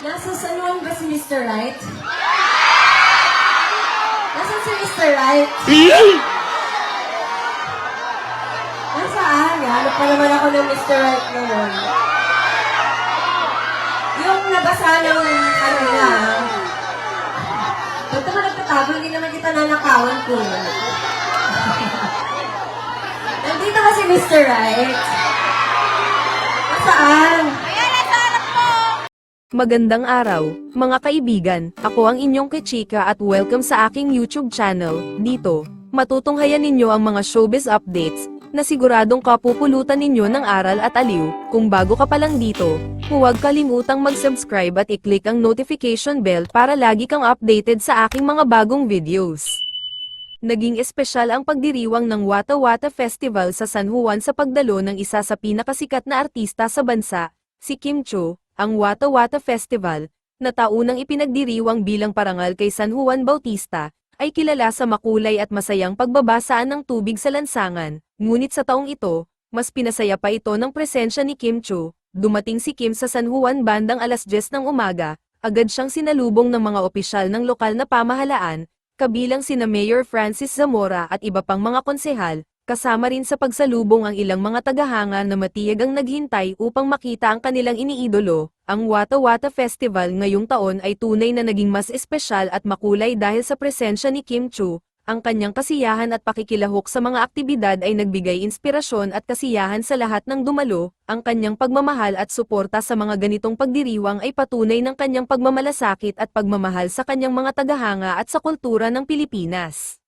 Nasa sanuan ba si Mr. Right? Nasaan si Mr. Right? Nasaan? Hanap pa naman ako ng Mr. Right ngayon. Yung nabasa ng kanina, ba't naman nagtatago? Hindi naman kita nanakawan ko. Nandito ba si Mr. Right? Nasaan? Magandang araw, mga kaibigan. Ako ang inyong Kichika at welcome sa aking YouTube channel. Dito, matutunghayan ninyo ang mga showbiz updates na siguradong kapupulutan ninyo ng aral at aliw. Kung bago ka pa lang dito, huwag kalimutang mag-subscribe at i-click ang notification bell para lagi kang updated sa aking mga bagong videos. Naging espesyal ang pagdiriwang ng Wata Wata Festival sa San Juan sa pagdalo ng isa sa pinakasikat na artista sa bansa, si Kim Chiu. Ang Wata Wata Festival, na taunang ipinagdiriwang bilang parangal kay San Juan Bautista, ay kilala sa makulay at masayang pagbabasaan ng tubig sa lansangan. Ngunit sa taong ito, mas pinasaya pa ito ng presensya ni Kim Chiu. Dumating si Kim sa San Juan bandang alas 10 ng umaga, agad siyang sinalubong ng mga opisyal ng lokal na pamahalaan, kabilang sina Mayor Francis Zamora at iba pang mga konsehal. Kasama rin sa pagsalubong ang ilang mga tagahanga na matiyag ang naghintay upang makita ang kanilang iniidolo. Ang Wata Wata Festival ngayong taon ay tunay na naging mas espesyal at makulay dahil sa presensya ni Kim Chiu. Ang kanyang kasiyahan at pakikilahok sa mga aktibidad ay nagbigay inspirasyon at kasiyahan sa lahat ng dumalo. Ang kanyang pagmamahal at suporta sa mga ganitong pagdiriwang ay patunay ng kanyang pagmamalasakit at pagmamahal sa kanyang mga tagahanga at sa kultura ng Pilipinas.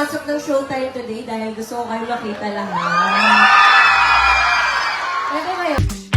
pumasok ng showtime today dahil gusto ko kayo makita lahat. Pwede ba yun?